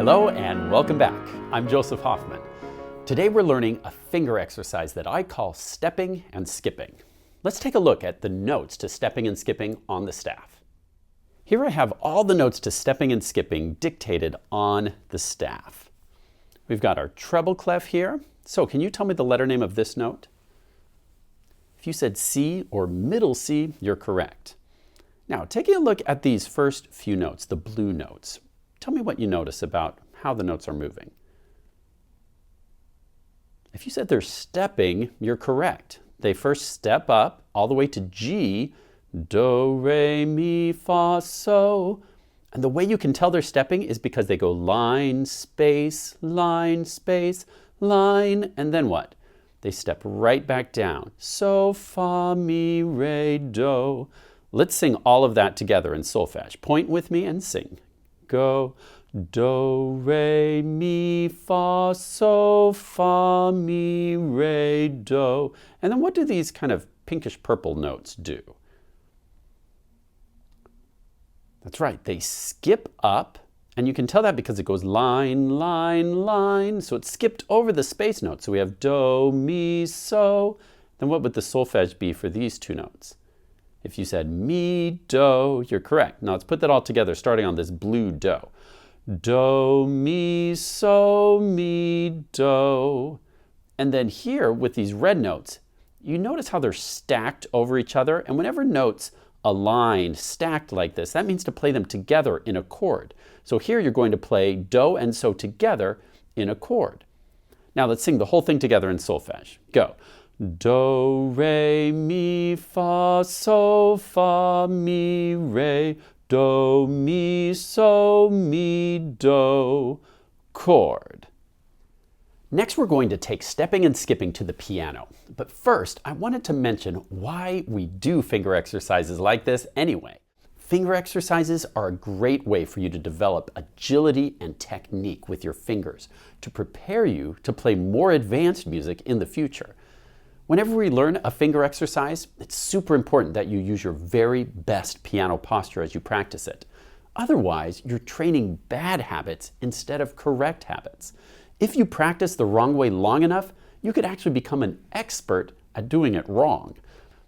Hello and welcome back. I'm Joseph Hoffman. Today we're learning a finger exercise that I call stepping and skipping. Let's take a look at the notes to stepping and skipping on the staff. Here I have all the notes to stepping and skipping dictated on the staff. We've got our treble clef here. So can you tell me the letter name of this note? If you said C or middle C, you're correct. Now, taking a look at these first few notes, the blue notes, tell me what you notice about how the notes are moving. If you said they're stepping, you're correct. They first step up all the way to G, do, re, mi, fa, so. And the way you can tell they're stepping is because they go line, space, line, and then what? They step right back down. So, fa, mi, re, do. Let's sing all of that together in solfege. Point with me and sing. Go, do, re, mi, fa, so, fa, mi, re, do. And then what do these kind of pinkish purple notes do? That's right, they skip up, and you can tell that because it goes line, line, line. So it skipped over the space note. So we have do, mi, so. Then what would the solfege be for these two notes? If you said mi, do, you're correct. Now let's put that all together starting on this blue do. Do, mi, so, mi, do. And then here with these red notes, you notice how they're stacked over each other. And whenever notes align, stacked like this, that means to play them together in a chord. So here you're going to play do and so together in a chord. Now let's sing the whole thing together in solfege. Go. Do, re, mi, fa, so, fa, mi, re, do, mi, so, mi, do, chord. Next, we're going to take stepping and skipping to the piano. But first, I wanted to mention why we do finger exercises like this anyway. Finger exercises are a great way for you to develop agility and technique with your fingers to prepare you to play more advanced music in the future. Whenever we learn a finger exercise, it's super important that you use your very best piano posture as you practice it. Otherwise, you're training bad habits instead of correct habits. If you practice the wrong way long enough, you could actually become an expert at doing it wrong.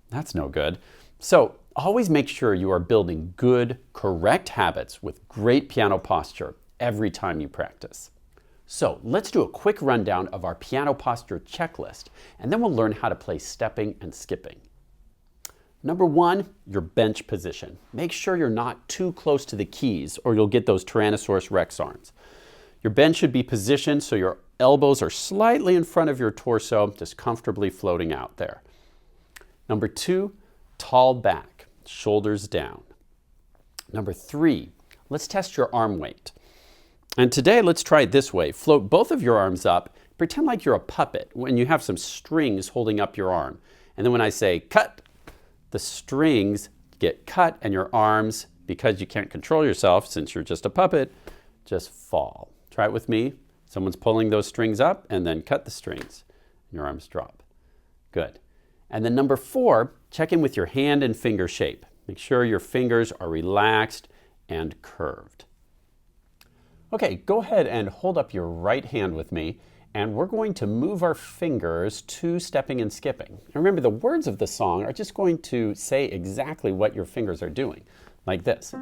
That's no good. So always make sure you are building good, correct habits with great piano posture every time you practice. So let's do a quick rundown of our piano posture checklist, and then we'll learn how to play stepping and skipping. Number one, your bench position. Make sure you're not too close to the keys or you'll get those Tyrannosaurus Rex arms. Your bench should be positioned so your elbows are slightly in front of your torso, just comfortably floating out there. Number two, tall back, shoulders down. Number three, let's test your arm weight. And today, let's try it this way. Float both of your arms up. Pretend like you're a puppet when you have some strings holding up your arm. And then when I say cut, the strings get cut and your arms, because you can't control yourself since you're just a puppet, just fall. Try it with me. Someone's pulling those strings up and then cut the strings. And your arms drop. Good. And then number four, check in with your hand and finger shape. Make sure your fingers are relaxed and curved. Okay, go ahead and hold up your right hand with me, and we're going to move our fingers to stepping and skipping. And remember, the words of the song are just going to say exactly what your fingers are doing, like this.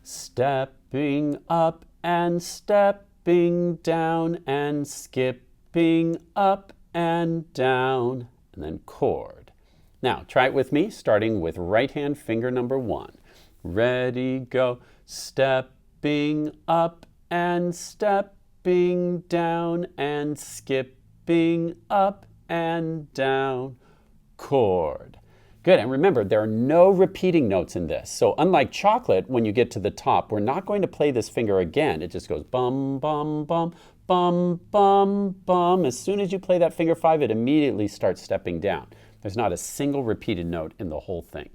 Stepping up and stepping down and skipping up and down, and then chord. Now, try it with me, starting with right hand finger number one. Ready, go. Stepping up and stepping down and skipping up and down, chord. Good, and remember, there are no repeating notes in this. So unlike chocolate, when you get to the top, we're not going to play this finger again. It just goes bum, bum, bum, bum, bum, bum. As soon as you play that finger five, it immediately starts stepping down. There's not a single repeated note in the whole thing.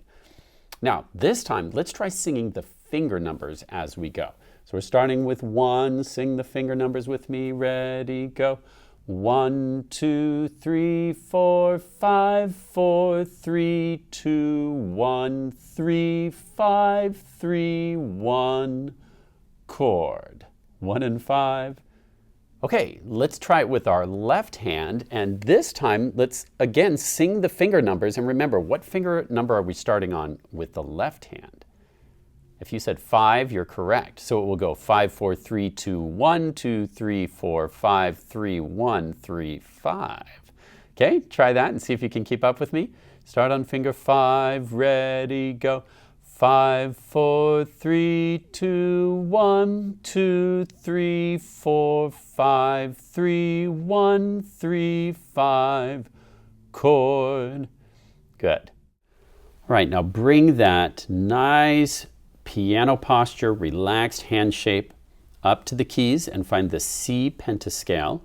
Now, this time, let's try singing the finger numbers as we go. So we're starting with one. Sing the finger numbers with me. Ready, go. 1, 2, 3, 4, 5, 4, 3, 2, 1, 3, 5, 3, 1. Chord. 1 and 5, Okay, let's try it with our left hand, and this time let's again sing the finger numbers, and remember, what finger number are we starting on with the left hand? If you said 5, you're correct. So it will go 5, 4, 3, 2, 1, 2, 3, 4, 5, 3, 1, 3, 5. Okay, try that and see if you can keep up with me. Start on finger 5, ready, go. 5, 4, 3, 2, 1, 2, 3, 4, 5, 3, 1, 3, 5. Chord. Good. All right, now bring that nice piano posture, relaxed hand shape up to the keys and find the C pentascale.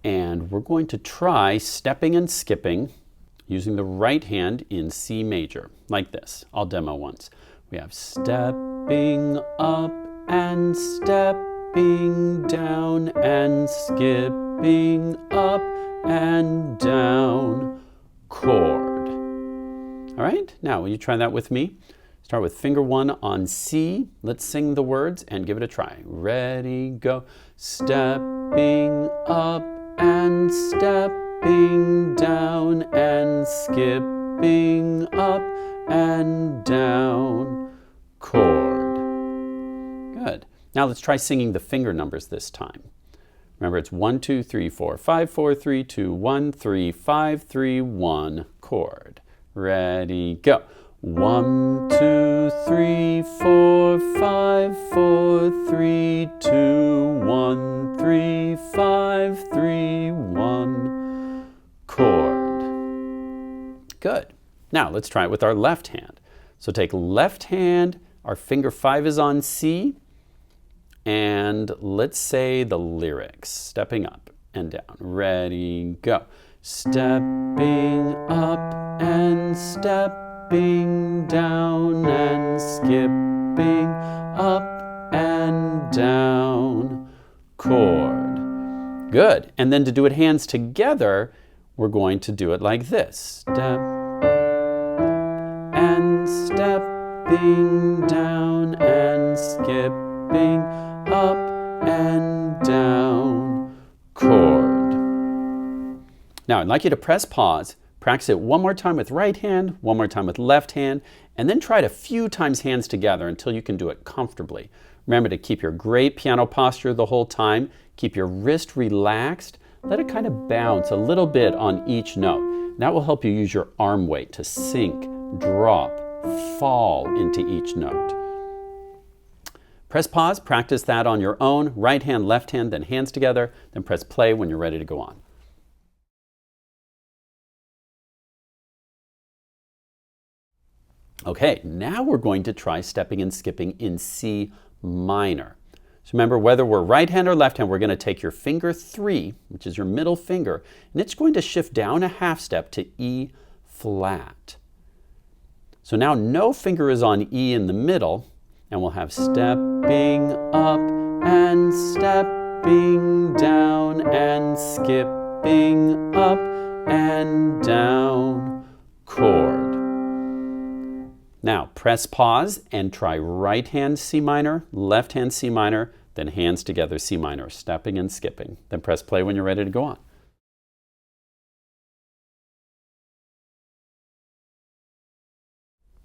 And we're going to try stepping and skipping using the right hand in C major, like this. I'll demo once. We have stepping up and stepping down and skipping up and down, chord. All right, now will you try that with me? Start with finger 1 on C. Let's sing the words and give it a try. Ready, go. Stepping up and stepping down and skipping up and down, chord. Good. Now let's try singing the finger numbers this time. Remember, it's 1, 2, 3, 4, 5, 4, 3, 2, 1, 3, 5, 3, 1, chord. Ready, go. 1, 2, 3, 4, 5, 4, 3, 2, 1, 3, 5, 3, 1, chord. Good. Now let's try it with our left hand. So take left hand, our finger 5 is on C, and let's say the lyrics, stepping up and down. Ready, go. Stepping up and stepping down and skipping up and down, chord. Good. And then to do it hands together, we're going to do it like this. Step and stepping down and skipping up and down, chord. Now I'd like you to press pause. Practice it one more time with right hand, one more time with left hand, and then try it a few times hands together until you can do it comfortably. Remember to keep your great piano posture the whole time. Keep your wrist relaxed. Let it kind of bounce a little bit on each note. That will help you use your arm weight to sink, drop, fall into each note. Press pause, practice that on your own. Right hand, left hand, then hands together. Then press play when you're ready to go on. Okay, now we're going to try stepping and skipping in C minor. So remember, whether we're right hand or left hand, we're going to take your finger 3, which is your middle finger, and it's going to shift down a half step to E flat. So now no finger is on E in the middle, and we'll have stepping up and stepping down and skipping up and down, chord. Now, press pause and try right hand C minor, left hand C minor, then hands together C minor, stepping and skipping. Then press play when you're ready to go on.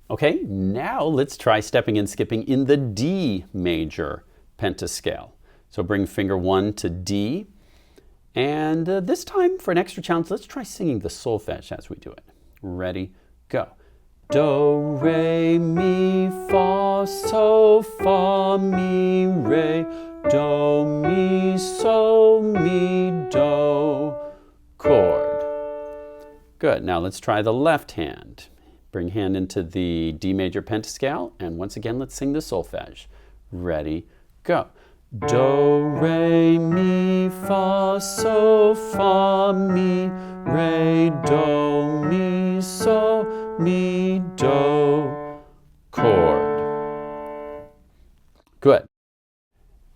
Okay, now let's try stepping and skipping in the D major pentascale. So bring finger 1 to D, and this time for an extra challenge, let's try singing the solfege as we do it. Ready, go. Do, re, mi, fa, so, fa, mi, re, do, mi, so, mi, do, chord. Good, now let's try the left hand. Bring hand into the D major pentascale, and once again, let's sing the solfege. Ready, go. Do, re, mi, fa, so, fa, mi, re, do, mi, so, mi, do, chord. Good.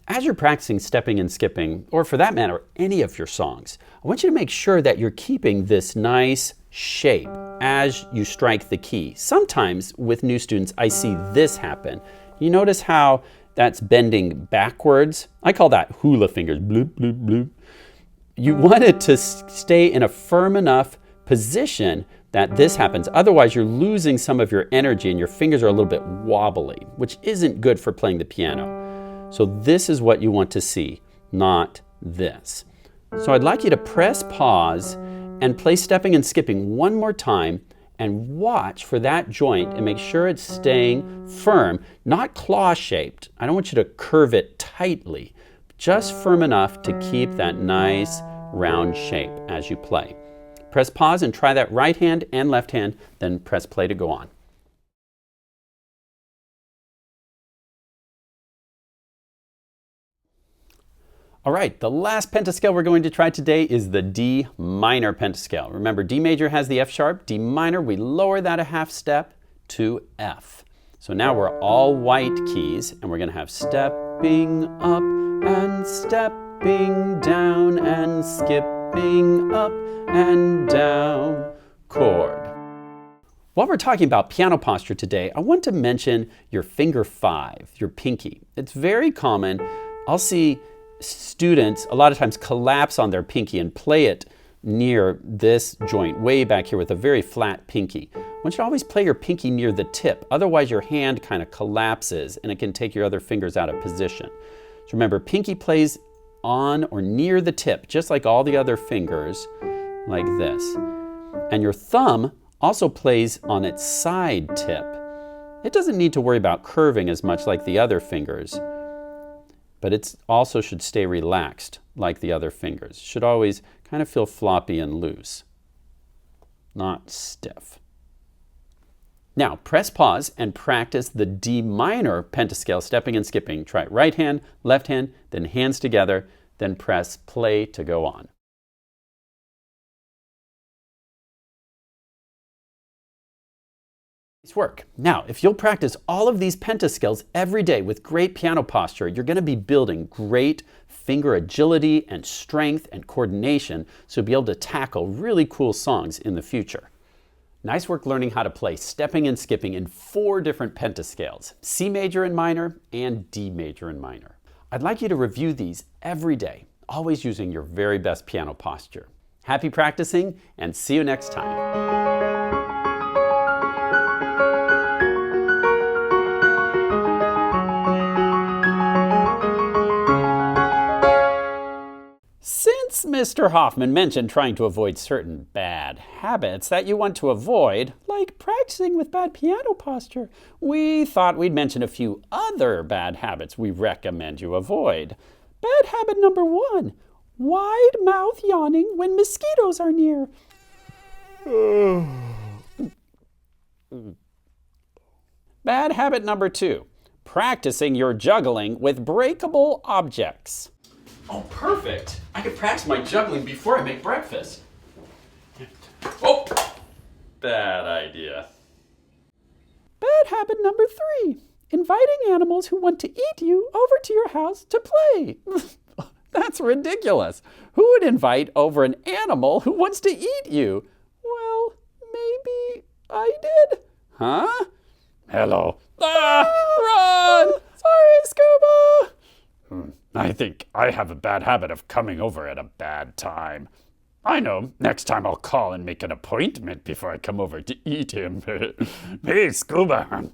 As you're practicing stepping and skipping, or for that matter, any of your songs, I want you to make sure that you're keeping this nice shape as you strike the key. Sometimes with new students, I see this happen. You notice how that's bending backwards. I call that hula fingers, bloop, bloop, bloop. You want it to stay in a firm enough position that this happens. Otherwise, you're losing some of your energy and your fingers are a little bit wobbly, which isn't good for playing the piano. So this is what you want to see, not this. So I'd like you to press pause and play stepping and skipping one more time and watch for that joint and make sure it's staying firm, not claw-shaped. I don't want you to curve it tightly, just firm enough to keep that nice round shape as you play. Press pause and try that right hand and left hand, then press play to go on. All right, the last pentascale we're going to try today is the D minor pentascale. Remember, D major has the F sharp, D minor, we lower that a half step to F. So now we're all white keys, and we're going to have stepping up and stepping down and skipping up and down chord. While we're talking about piano posture today, I want to mention your finger 5, your pinky. It's very common. I'll see students a lot of times collapse on their pinky and play it near this joint way back here with a very flat pinky. I want you to always play your pinky near the tip, otherwise your hand kind of collapses and it can take your other fingers out of position. So remember, pinky plays on or near the tip, just like all the other fingers, like this. And your thumb also plays on its side tip. It doesn't need to worry about curving as much like the other fingers, but it also should stay relaxed like the other fingers. Should always kind of feel floppy and loose, not stiff. Now, press pause and practice the D minor pentascale stepping and skipping. Try right hand, left hand, then hands together, then press play to go on. Nice work. Now, if you'll practice all of these pentascales every day with great piano posture, you're going to be building great finger agility and strength and coordination, so you'll be able to tackle really cool songs in the future. Nice work learning how to play stepping and skipping in 4 different pentascales, C major and minor and D major and minor. I'd like you to review these every day, always using your very best piano posture. Happy practicing, and see you next time. Since Mr. Hoffman mentioned trying to avoid certain bad habits that you want to avoid, like practicing with bad piano posture, we thought we'd mention a few other bad habits we recommend you avoid. Bad habit number 1, wide mouth yawning when mosquitoes are near. Bad habit number 2, practicing your juggling with breakable objects. Oh, perfect. I could practice my juggling before I make breakfast. Oh, bad idea. Bad habit number 3, inviting animals who want to eat you over to your house to play. That's ridiculous. Who would invite over an animal who wants to eat you? Well, maybe I did. Huh? Hello. Run! Sorry, Scuba! I think I have a bad habit of coming over at a bad time. I know, next time I'll call and make an appointment before I come over to eat him. Hey, Scuba.